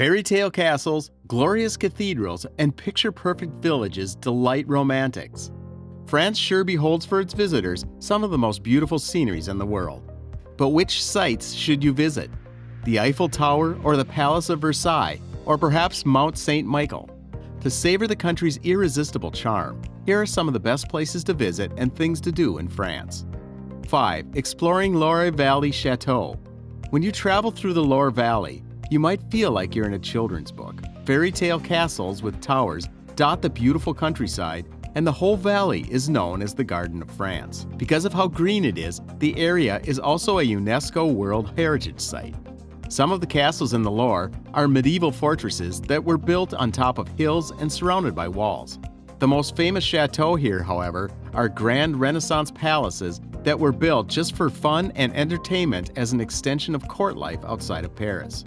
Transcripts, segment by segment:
Fairy tale castles, glorious cathedrals, and picture-perfect villages delight romantics. France sure beholds for its visitors some of the most beautiful sceneries in the world. But which sites should you visit? The Eiffel Tower or the Palace of Versailles, or perhaps Mount St. Michael? To savor the country's irresistible charm, here are some of the best places to visit and things to do in France. 5. Exploring Loire Valley Chateau. When you travel through the Loire Valley, you might feel like you're in a children's book. Fairy tale castles with towers dot the beautiful countryside, and the whole valley is known as the Garden of France. Because of how green it is, the area is also a UNESCO World Heritage Site. Some of the castles in the Loire are medieval fortresses that were built on top of hills and surrounded by walls. The most famous chateaux here, however, are grand Renaissance palaces that were built just for fun and entertainment as an extension of court life outside of Paris.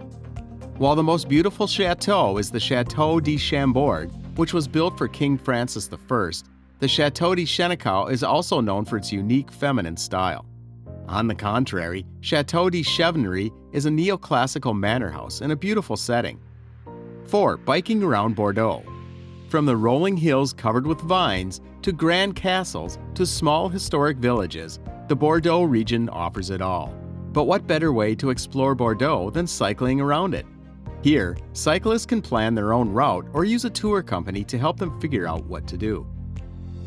While the most beautiful chateau is the Chateau de Chambord, which was built for King Francis I, the Chateau de Chénicaux is also known for its unique feminine style. On the contrary, Chateau de Chevenry is a neoclassical manor house in a beautiful setting. 4. Biking around Bordeaux. From the rolling hills covered with vines, to grand castles, to small historic villages, the Bordeaux region offers it all. But what better way to explore Bordeaux than cycling around it? Here, cyclists can plan their own route or use a tour company to help them figure out what to do.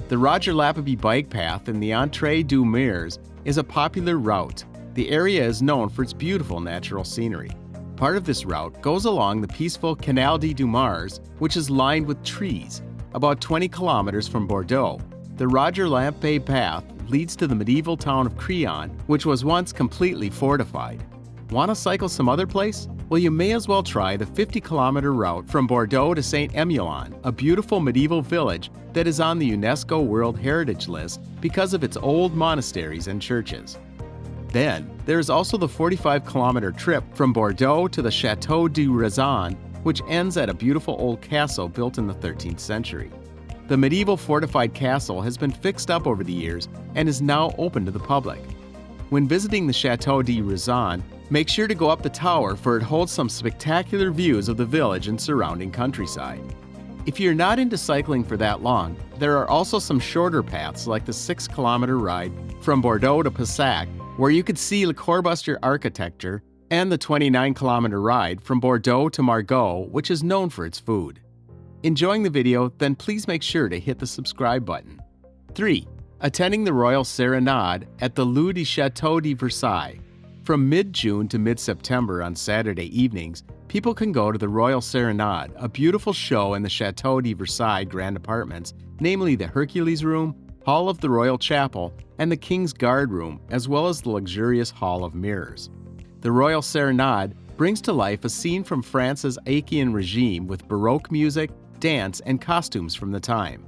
The Roger Lappaby bike path in the Entrée du Mers is a popular route. The area is known for its beautiful natural scenery. Part of this route goes along the peaceful Canal du Mars, which is lined with trees. About 20 kilometers from Bordeaux, the Roger Lappaby path leads to the medieval town of Crillon, which was once completely fortified. Want to cycle some other place? Well, you may as well try the 50-kilometer route from Bordeaux to Saint-Emilion, a beautiful medieval village that is on the UNESCO World Heritage List because of its old monasteries and churches. Then, there is also the 45-kilometer trip from Bordeaux to the Château du Razon, which ends at a beautiful old castle built in the 13th century. The medieval fortified castle has been fixed up over the years and is now open to the public. When visiting the Château du Razon, make sure to go up the tower, for it holds some spectacular views of the village and surrounding countryside. If you're not into cycling for that long, there are also some shorter paths like the 6-kilometer ride from Bordeaux to Passac, where you could see Le Corbusier architecture, and the 29-kilometer ride from Bordeaux to Margaux, which is known for its food. Enjoying the video? Then please make sure to hit the subscribe button. 3. Attending the Royal Serenade at the Lieu du Château de Versailles. From mid-June to mid-September on Saturday evenings, people can go to the Royal Serenade, a beautiful show in the Château de Versailles Grand Apartments, namely the Hercules Room, Hall of the Royal Chapel, and the King's Guard Room, as well as the luxurious Hall of Mirrors. The Royal Serenade brings to life a scene from France's Ancien regime with Baroque music, dance, and costumes from the time.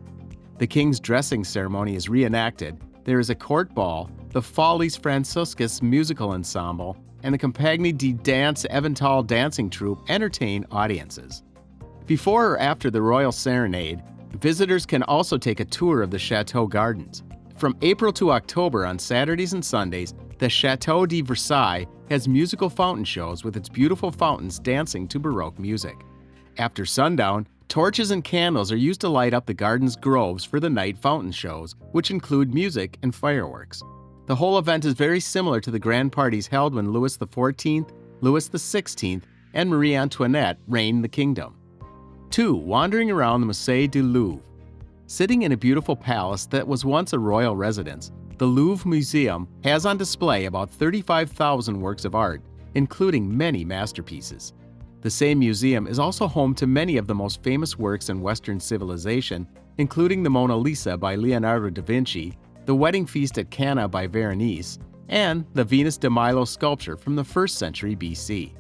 The King's dressing ceremony is reenacted, there is a court ball, the Folies Franciscus musical ensemble, and the Compagnie de Danse Evental dancing troupe entertain audiences. Before or after the Royal Serenade, visitors can also take a tour of the Chateau Gardens. From April to October on Saturdays and Sundays, the Chateau de Versailles has musical fountain shows with its beautiful fountains dancing to Baroque music. After sundown, torches and candles are used to light up the garden's groves for the night fountain shows, which include music and fireworks. The whole event is very similar to the grand parties held when Louis XIV, Louis XVI, and Marie Antoinette reigned the kingdom. 2. Wandering around the Musée du Louvre. Sitting in a beautiful palace that was once a royal residence, the Louvre Museum has on display about 35,000 works of art, including many masterpieces. The same museum is also home to many of the most famous works in Western civilization, including the Mona Lisa by Leonardo da Vinci, the Wedding Feast at Cana by Veronese, and the Venus de Milo sculpture from the 1st century BC.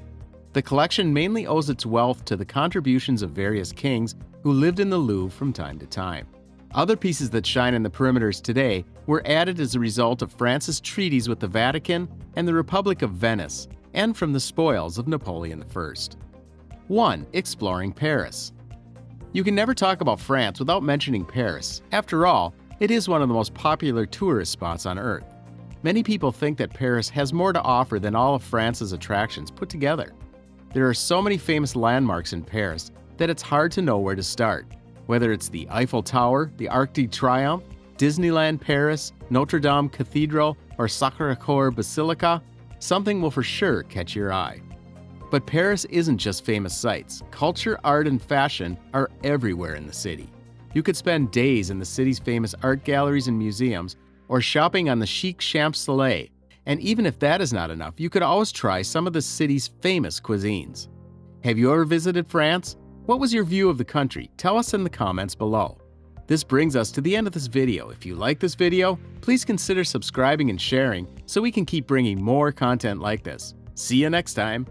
The collection mainly owes its wealth to the contributions of various kings who lived in the Louvre from time to time. Other pieces that shine in the perimeters today were added as a result of France's treaties with the Vatican and the Republic of Venice, and from the spoils of Napoleon I. 1. Exploring Paris. You can never talk about France without mentioning Paris. After all, it is one of the most popular tourist spots on Earth. Many people think that Paris has more to offer than all of France's attractions put together. There are so many famous landmarks in Paris that it's hard to know where to start. Whether it's the Eiffel Tower, the Arc de Triomphe, Disneyland Paris, Notre Dame Cathedral, or Sacré-Cœur Basilica, something will for sure catch your eye. But Paris isn't just famous sights. Culture, art, and fashion are everywhere in the city. You could spend days in the city's famous art galleries and museums, or shopping on the chic Champs-Élysées. And even if that is not enough, you could always try some of the city's famous cuisines. Have you ever visited France? What was your view of the country? Tell us in the comments below. This brings us to the end of this video. If you like this video, please consider subscribing and sharing so we can keep bringing more content like this. See you next time.